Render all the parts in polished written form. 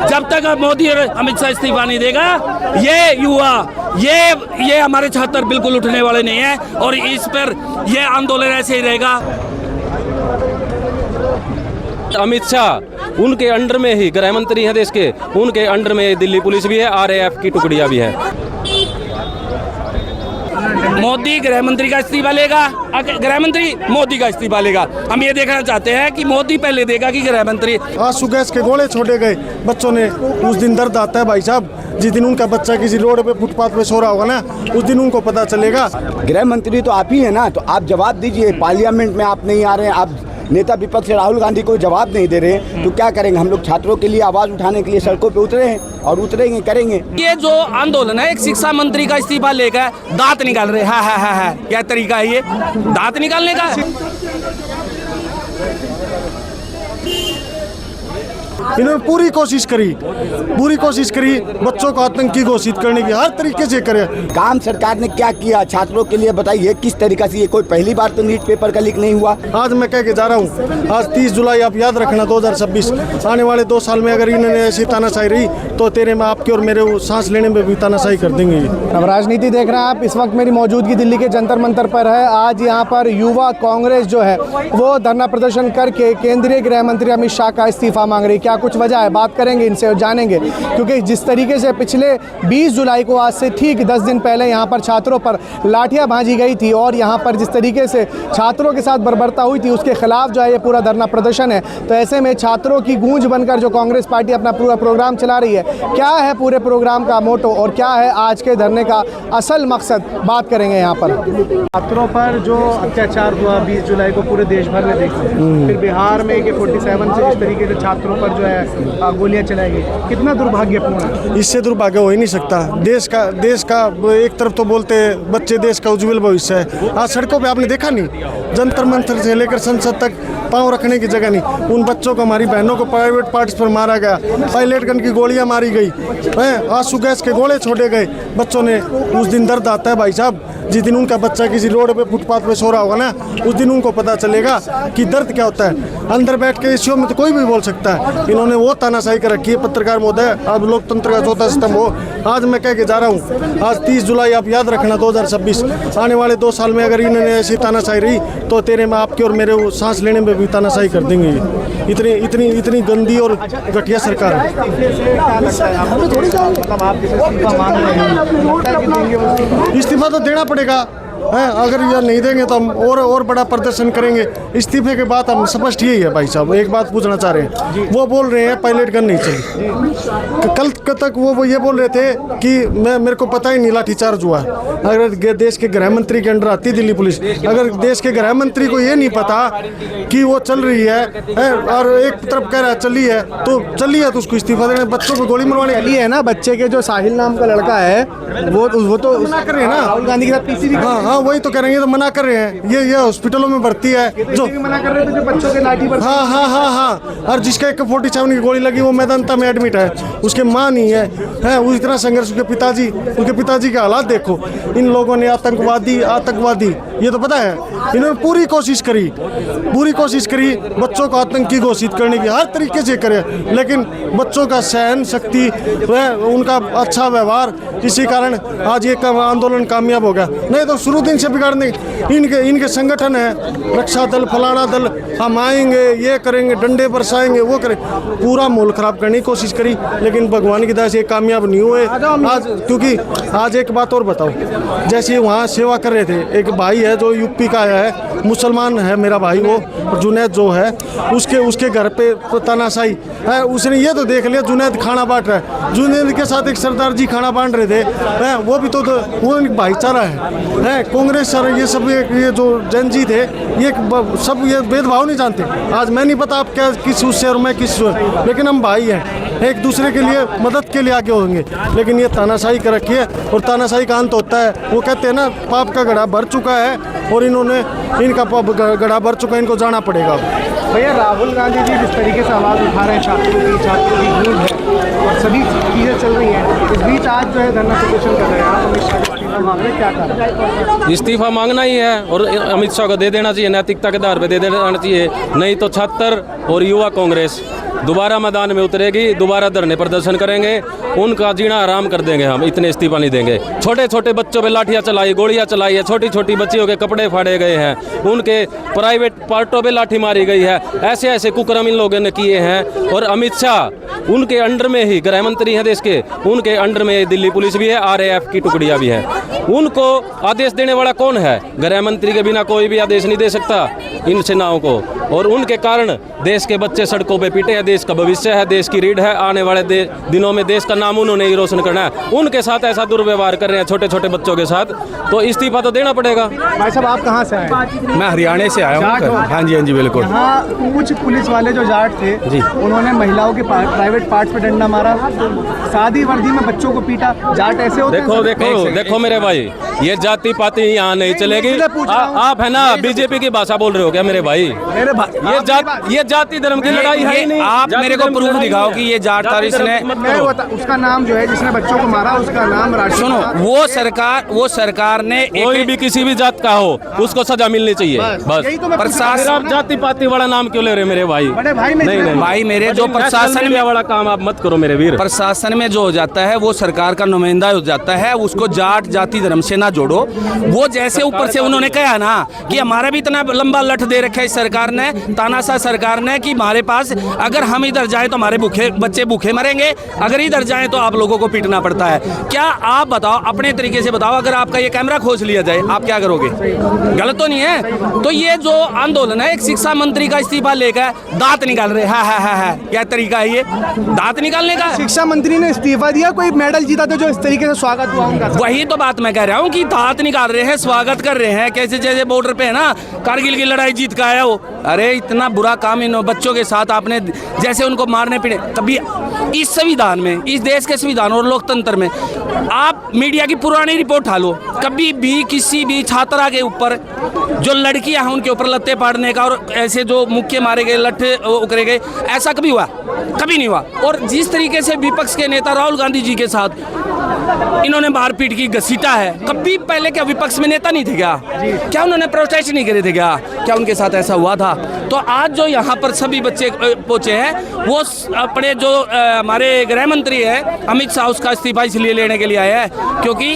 जब तक मोदी और अमित शाह इस्तीफा नहीं देगा, ये युवा, ये हमारे छात्र बिल्कुल उठने वाले नहीं है और इस पर ये आंदोलन ऐसे ही रहेगा। अमित शाह उनके अंडर में ही गृह मंत्री हैं देश के, उनके अंडर में दिल्ली पुलिस भी है, RAF की टुकड़ियां भी है। मोदी गृह मंत्री का इस्तीफा लेगा, गृह मंत्री मोदी का इस्तीफा लेगा। हम ये देखना चाहते हैं कि मोदी पहले देगा कि गृह मंत्री। आंसू गैस के गोले छोड़े गए बच्चों ने, उस दिन दर्द आता है भाई साहब। जिस दिन उनका बच्चा किसी रोड पे फुटपाथ पे सो रहा होगा ना, उस दिन उनको पता चलेगा। गृह मंत्री तो आप ही है ना, तो आप जवाब दीजिए। पार्लियामेंट में आप नहीं आ रहे हैं, आप नेता विपक्ष राहुल गांधी को जवाब नहीं दे रहे हैं, तो क्या करेंगे? हम लोग छात्रों के लिए आवाज उठाने के लिए सड़कों पे उतरे हैं और उतरेंगे, करेंगे। ये जो आंदोलन है, एक शिक्षा मंत्री का इस्तीफा लेकर दांत निकाल रहे हैं। हाँ, क्या तरीका है ये दांत निकालने का? इन्होंने पूरी कोशिश करी बच्चों को आतंकी घोषित करने की, हर तरीके से करे। काम सरकार ने क्या किया छात्रों के लिए बताइए, किस तरीका से? ये कोई पहली बार तो नीट पेपर का लीक नहीं हुआ। आज मैं कह के जा रहा हूँ, आज 30 जुलाई आप याद रखना 2026, आने वाले 2 साल में अगर इन्होंने ऐसी तानाशाही रही तो तेरे में आपके और मेरे सांस लेने में भी तानाशाही कर देंगे। अब राजनीति देख रहे हैं आप। इस वक्त मेरी मौजूदगी दिल्ली के जंतर मंतर पर है। आज यहाँ पर युवा कांग्रेस जो है वो धरना प्रदर्शन करके केंद्रीय गृह मंत्री अमित शाह का इस्तीफा मांग रही है। क्या कुछ वजह है, बात करेंगे इनसे और जानेंगे, क्योंकि जिस तरीके से पिछले 20 जुलाई को, आज से ठीक 10 दिन पहले यहाँ पर छात्रों पर लाठियां भांजी गई थी और यहाँ पर जिस तरीके से छात्रों के साथ बर्बरता हुई थी, उसके खिलाफ जो है ये पूरा धरना प्रदर्शन है। तो ऐसे में छात्रों की गूंज बनकर जो कांग्रेस पार्टी अपना पूरा प्रोग्राम चला रही है, क्या है पूरे प्रोग्राम का मोटो और क्या है आज के धरने का असल मकसद, बात करेंगे यहाँ पर। छात्रों पर जो अत्याचार हुआ 20 जुलाई को पूरे देश भर में देखा, फिर बिहार में AK-47 से इस तरीके से छात्रों पर जो है गोलियां चलाई गई, कितना दुर्भाग्यपूर्ण है। इससे दुर्भाग्य हो ही नहीं सकता। देश का एक तरफ तो बोलते बच्चे देश का उज्जवल भविष्य है, आज सड़कों पे आपने देखा नहीं, जंतर मंतर से लेकर संसद तक पांव रखने की जगह नहीं। उन बच्चों को, हमारी बहनों को प्राइवेट पार्ट्स पर मारा गया, पायलट गन की गोलियां मारी गई, आंसू गैस के गोले छोड़े गए बच्चों ने। उस दिन दर्द आता है भाई साहब। जिस दिन उनका बच्चा किसी रोड पे फुटपाथ पे सो रहा होगा ना, उस दिन उनको पता चलेगा कि दर्द क्या होता है। अंदर बैठ के इस शो में तो कोई भी बोल सकता है। इन्होंने वो तानाशाही कर रखी है, पत्रकार महोदय, अब लोकतंत्र का चौथा स्तंभ हो। आज मैं कह के जा रहा हूँ, आज 30 जुलाई आप याद रखना 2026, आने वाले 2 साल में अगर इन्होंने ऐसी तानाशाही रही तो तेरे में आपके और मेरे सांस लेने में भी तानाशाही कर देंगे। इतनी गंदी और घटिया सरकार है। इस्तीफा तो देना पड़ेगा है, अगर यह नहीं देंगे तो हम और बड़ा प्रदर्शन करेंगे। इस्तीफे के बाद हम स्पष्ट यही है भाई साहब। एक बात पूछना चाह रहे हैं, वो बोल रहे हैं पायलट गन नहीं चली, कल तक वो ये बोल रहे थे कि मेरे को पता ही नहीं लाठीचार्ज हुआ। अगर देश के गृह मंत्री के अंडर आती दिल्ली पुलिस, अगर देश के गृह मंत्री को ये नहीं पता कि वो चल रही है और एक तरफ कह रहा है चली है तो उसको इस्तीफा देना। बच्चों को गोली मरवाने चली है ना, बच्चे के जो साहिल नाम का लड़का है वो तो मना कर रहे हैं ना, राहुल गांधी के साथ पीसी। हाँ, वही तो कह रहे हैं, तो मना कर रहे हैं। ये हॉस्पिटलों में भर्ती है जो मना कर रहे थे, जो बच्चों के लाठी पर। हाँ, और जिसका AK-47 की गोली लगी वो मैदानता में एडमिट है, उसके माँ नहीं है वो इतना संघर्ष। उनके पिताजी के हालात देखो। इन लोगों ने आतंकवादी ये तो पता है। इन्होंने पूरी कोशिश करी बच्चों को आतंकी घोषित करने की, हर तरीके से करे, लेकिन बच्चों का सहन शक्ति, उनका अच्छा व्यवहार, इसी कारण आज ये आंदोलन कामयाब हो गया। नहीं तो शुरू दिन से बिगाड़ने इनके संगठन है, रक्षा दल, फलाना दल, हम आएंगे, ये करेंगे, डंडे बरसाएंगे, वो करें, पूरा माहौल खराब करने की कोशिश करी, लेकिन भगवान की दया से कामयाब नहीं हुए। आज क्योंकि आज एक बात और बताओ, जैसे वहाँ सेवा कर रहे थे, एक भाई है जो यूपी का है, मुसलमान है मेरा भाई, वो जुनैद जो है, उसके घर पे तानाशाही है। उसने ये तो देख लिया जुनैद खाना बांट रहा है, जुनैद के साथ एक सरदार जी खाना बांट रहे थे, वो भी तो वो भाईचारा है। कांग्रेस सर ये सब ये जो जैन जी थे, ये सब ये भेदभाव नहीं जानते। आज मैं नहीं पता आप क्या किस उससे और मैं किस, लेकिन हम भाई हैं, एक दूसरे के लिए मदद के लिए आगे होंगे। लेकिन ये तानाशाही कर रखी है और तानाशाही का अंत होता है। वो कहते हैं ना, पाप का घड़ा भर चुका है और इनका पाप घड़ा भर चुका है, इनको जाना पड़ेगा। भैया राहुल गांधी जी जिस तरीके से आवाज़ उठा रहे हैं छात्रों की गूंज है और सभी चीज़ें चल रही हैं, इस बीच आज जो है धरना प्रदर्शन कर रहे हैं आप, अमित शाह इस्तीफा मांग रहे हैं, क्या करें? इस्तीफा मांगना ही है और अमित शाह को दे देना चाहिए, नैतिकता के आधार पर दे देना चाहिए। नहीं तो छात्र और युवा कांग्रेस दोबारा मैदान में उतरेगी, दोबारा धरने प्रदर्शन करेंगे, उनका जीना आराम कर देंगे हम, इतने इस्तीफा नहीं देंगे। छोटे छोटे बच्चों पे लाठियाँ चलाई, गोलियाँ चलाई है, छोटी छोटी बच्चियों के कपड़े फाड़े गए हैं, उनके प्राइवेट पार्टों पे लाठी मारी गई है, ऐसे ऐसे कुकर्म इन लोगों ने किए हैं। और अमित शाह उनके अंडर में ही गृह मंत्री हैं देश के, उनके अंडर में दिल्ली पुलिस भी है, RAF की टुकड़ियाँ भी हैं। उनको आदेश देने वाला कौन है? गृह मंत्री के बिना कोई भी आदेश नहीं दे सकता इन सेनाओं को। और उनके कारण देश के बच्चे सड़कों पे पीटे हैं, देश का भविष्य है, देश की रीढ़ है, आने वाले दिनों में देश का नाम उन्होंने ही रोशन करना है। उनके साथ ऐसा दुर्व्यवहार कर रहे हैं छोटे छोटे बच्चों के साथ, तो इस्तीफा तो देना पड़ेगा। भाई साहब आप कहाँ से आए? मैं हरियाणा से आया जाट हो? हूँ। हाँ जी, हाँ जी, बिल्कुल। हाँ, कुछ पुलिस वाले जो जाट थे जी, उन्होंने महिलाओं के प्राइवेट पार्ट्स पे डंडा मारा, सादी वर्दी में बच्चों को पीटा। जाट ऐसे होते हैं? देखो देखो देखो मेरे भाई, ये जाति पाति यहाँ नहीं चलेगी। आप है ना बीजेपी की भाषा बोल रहे हो क्या मेरे भाई? ये जाति धर्म की लड़ाई है ही नहीं। आप मेरे को प्रूफ दिखाओ कि ये जाट था, इसने उसका नाम जो है जिसने बच्चों को मारा उसका नाम सुनो, वो सरकार ने कोई भी किसी भी जात का हो उसको सजा मिलनी चाहिए बस। यही तो मैं प्रशासन आप जाति पाति वाला नाम क्यों ले रहे मेरे भाई? बड़े भाई में नहीं नहीं भाई मेरे जो प्रशासन में वाला काम आप मत करो मेरे वीर। प्रशासन में जो हो जाता है वो सरकार का नुमाइंदा हो जाता है, उसको जाट जाति धर्म से ना जोड़ो। वो जैसे ऊपर से उन्होंने कहा ना कि हमारा भी इतना लंबा लठ दे रखा है इस सरकार ने, तानाशाह सरकार ने, कि हमारे पास अगर हम इधर जाए तो हमारे बच्चे भूखे मरेंगे, अगर इधर जाए तो आप लोगों को पीटना पड़ता है। क्या आप बताओ, अपने तरीके से बताओ, अगर आपका ये कैमरा खोज लिया जाए आप क्या करोगे? गलत तो नहीं है? तो ये जो आंदोलन है, एक शिक्षा मंत्री का इस्तीफा लेकर दांत निकाल रहे है, क्या तरीका है ये दांत निकालने का? शिक्षा मंत्री ने इस्तीफा दिया, कोई मेडल जीता तो जो इस तरीके से स्वागत हुआ उनका। वही तो बात मैं कह रहा हूँ कि दांत निकाल रहे हैं, स्वागत कर रहे हैं, कैसे जैसे बॉर्डर पे है ना, कारगिल की लड़ाई जीत का आया हो। अरे इतना बुरा काम इन बच्चों के साथ आपने, जैसे उनको मारने पीटे। कभी इस संविधान में, इस देश के संविधान और लोकतंत्र में आप मीडिया की पुरानी रिपोर्ट उठा लो, कभी भी किसी भी छात्रा के ऊपर, जो लड़कियां हैं उनके ऊपर लत्ते पाड़ने का और ऐसे जो मुक्के मारे गए, लट्ठे उकरे गए, ऐसा कभी हुआ? कभी नहीं हुआ। और जिस तरीके से विपक्ष के नेता राहुल गांधी जी के साथ इन्होंने मारपीट की, घसीटा है, कभी पहले क्या विपक्ष में नेता नहीं थे क्या उन्होंने प्रोटेस्ट नहीं करे थे क्या उनके साथ ऐसा हुआ था? तो आज जो यहाँ पर सभी बच्चे पहुंचे हैं, वो अपने जो हमारे गृह मंत्री है अमित शाह, उसका इस्तीफा इसलिए लेने के लिए आए हैं क्योंकि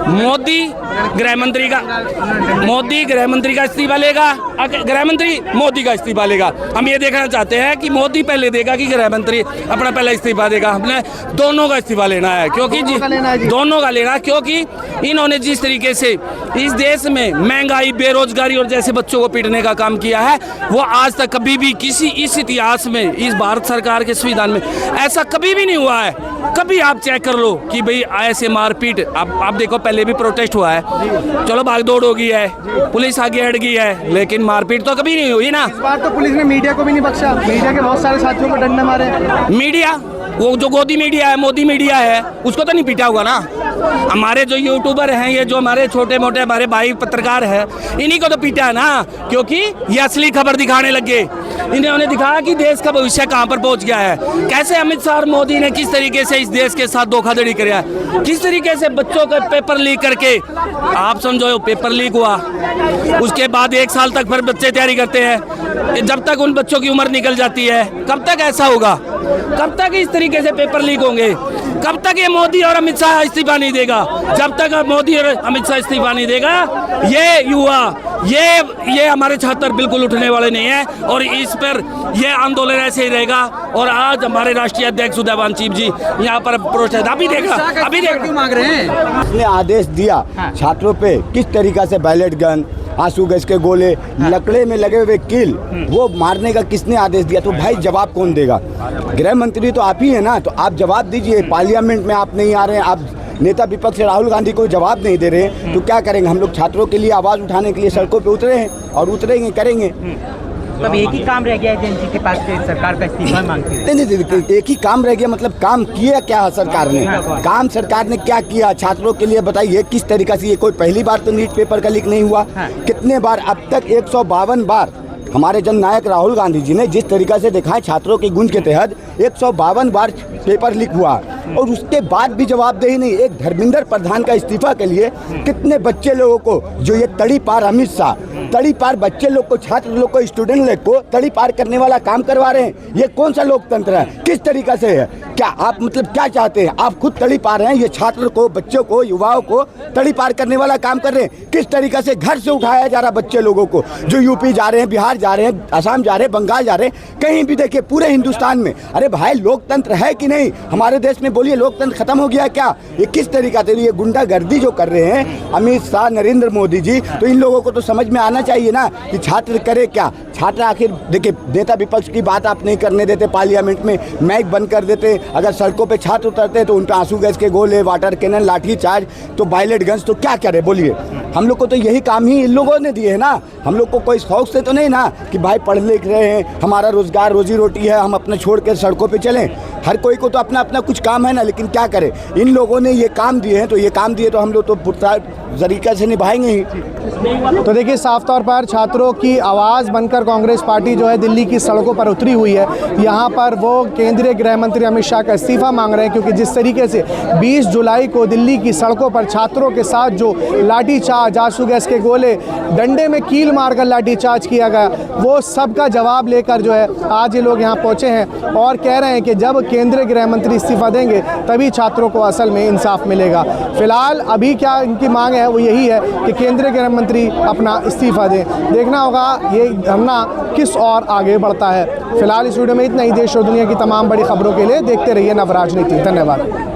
मोदी गृह मंत्री का इस्तीफा लेगा, गृह मंत्री मोदी का इस्तीफा लेगा। हम ये देखना चाहते हैं कि मोदी पहले देगा कि गृह मंत्री अपना पहले इस्तीफा देगा। हमने दोनों का इस्तीफा लेना है, क्योंकि दोनों का लेना, क्योंकि इन्होंने जिस तरीके से इस देश में महंगाई, बेरोजगारी और जैसे बच्चों को पीटने का काम किया है, वो आज तक कभी भी किसी इस इतिहास में, इस भारत सरकार के संविधान में ऐसा कभी भी नहीं हुआ है। कभी आप चेक कर लो कि भाई ऐसे मारपीट, आप देखो पहले भी प्रोटेस्ट हुआ है, चलो भागदौड़ हो गई है, पुलिस आगे हट गई है, लेकिन मारपीट तो कभी नहीं हुई ना। इस बार तो पुलिस ने मीडिया को भी नहीं बख्शा, मीडिया के बहुत सारे साथियों को डंडे मारे। मीडिया, वो जो गोदी मीडिया है, मोदी मीडिया है, उसको तो नहीं पीटा होगा ना। हमारे जो यूट्यूबर हैं, ये जो हमारे छोटे मोटे हमारे भाई पत्रकार हैं, इन्हीं को तो पीटा है ना, क्योंकि ये असली खबर दिखाने लगे। इन्होंने दिखाया कि देश का भविष्य कहाँ पर पहुंच गया है, कैसे अमित शाह और मोदी ने किस तरीके से इस देश के साथ धोखाधड़ी किया है, किस तरीके से बच्चों का पेपर लीक करके, आप समझो पेपर लीक हुआ, उसके बाद 1 साल तक फिर बच्चे तैयारी करते हैं, जब तक उन बच्चों की उम्र निकल जाती है। कब तक ऐसा होगा? कब तक इस तरीके से पेपर लीक होंगे? कब तक ये मोदी और अमित शाह इस्तीफा नहीं देगा? जब तक मोदी और अमित शाह इस्तीफा नहीं देगा, ये युवा, ये हमारे छात्र बिल्कुल उठने वाले नहीं है, और इस पर ये आंदोलन ऐसे ही रहेगा। और आज हमारे राष्ट्रीय अध्यक्ष उदयभान चीफ जी यहाँ पर प्रोटेस्ट अभी क्यों मांग रहे हैं? उसने आदेश दिया छात्रों पे किस तरीका से बैलेट गन, आंसू गैस के गोले, लकड़े में लगे हुए कील, वो मारने का किसने आदेश दिया? तो भाई जवाब कौन देगा? गृह मंत्री तो आप ही है ना, तो आप जवाब दीजिए। पार्लियामेंट में आप नहीं आ रहे हैं, आप नेता विपक्ष राहुल गांधी को जवाब नहीं दे रहे हैं, तो क्या करेंगे? हम लोग छात्रों के लिए आवाज़ उठाने के लिए सड़कों पे उतरे हैं और उतरेंगे, करेंगे। तब एक ही काम रह गया एजेंसी के पास कि सरकार का इस्तीफा मांगती है। नहीं, एक ही काम रह गया, मतलब काम किया क्या है सरकार ने? काम सरकार ने क्या किया छात्रों के लिए बताइए किस तरीका से? ये कोई पहली बार तो नीट पेपर का लीक नहीं हुआ। कितने बार? अब तक 152 बार हमारे जननायक राहुल गांधी जी ने जिस तरीका से दिखाया, छात्रों की गूंज के तहत 152 बार पेपर लीक हुआ। और उसके बाद भी जवाबदेही नहीं। एक धर्मेंद्र प्रधान का इस्तीफा के लिए कितने बच्चे लोगों को, जो ये तड़ी पार अमित शाह तड़ी पार बच्चे लोग को, छात्र लोग को, स्टूडेंट लोग को तड़ी पार करने वाला काम करवा रहे हैं। ये कौन सा लोकतंत्र है? किस तरीका से है? क्या आप मतलब क्या चाहते हैं? आप खुद तड़ी पार हैं, ये छात्र को, बच्चों को, युवाओं को तड़ी पार करने वाला काम कर रहे हैं। किस तरीका से घर से उठाया जा रहा बच्चे लोगों को, जो यूपी जा रहे हैं, बिहार जा रहे हैं, असम जा रहे हैं, बंगाल जा रहे हैं, कहीं भी देखिए पूरे हिंदुस्तान में। अरे भाई लोकतंत्र है कि नहीं हमारे देश में? बोलिए, लोकतंत्र खत्म हो गया क्या? ये किस तरीका से ये गुंडागर्दी जो कर रहे हैं अमित शाह, नरेंद्र मोदी जी, तो इन लोगों को तो समझ में आना चाहिए ना कि छात्र करे क्या। छात्र आखिर देखिए, नेता विपक्ष की बात आप नहीं करने देते, पार्लियामेंट में माइक बंद कर देते। अगर सड़कों पे छात्र उतरते तो उन पर आंसू गैस के गोले, वाटर कैनन, लाठी चार्ज, तो वायलेट गन्स, तो क्या करे बोलिए? हम लोग को तो यही काम ही इन लोगों ने दिए है ना। हम लोग को कोई शौक से तो नहीं ना कि भाई पढ़ लिख रहे हैं, हमारा रोजगार रोजी रोटी है, हम अपने छोड़ के सड़कों पे चलें। हर कोई को तो अपना अपना कुछ काम है ना, लेकिन क्या करें, इन लोगों ने ये काम दिए हैं, तो ये काम दिए तो हम लोग तो पूरा तरीके से निभाएंगे ही। तो देखिए, साफ तौर पर छात्रों की आवाज़ बनकर कांग्रेस पार्टी जो है दिल्ली की सड़कों पर उतरी हुई है। यहाँ पर वो केंद्रीय गृह मंत्री अमित शाह का इस्तीफा मांग रहे हैं, क्योंकि जिस तरीके से 20 जुलाई को दिल्ली की सड़कों पर छात्रों के साथ जो लाठीचार्ज, आंसू गैस के गोले, डंडे में कील मारकर लाठीचार्ज किया गया, वो सब का जवाब लेकर जो है आज ये लोग यहाँ पहुँचे हैं और कह रहे हैं कि जब केंद्रीय गृह मंत्री इस्तीफा देंगे तभी छात्रों को असल में इंसाफ मिलेगा। फिलहाल अभी क्या इनकी मांग है वो यही है कि केंद्रीय गृह मंत्री अपना इस्तीफा दें। देखना होगा ये धरना किस और आगे बढ़ता है। फिलहाल इस वीडियो में इतना ही। देश और दुनिया की तमाम बड़ी खबरों के लिए देखते रहिए नव राजनीति। धन्यवाद।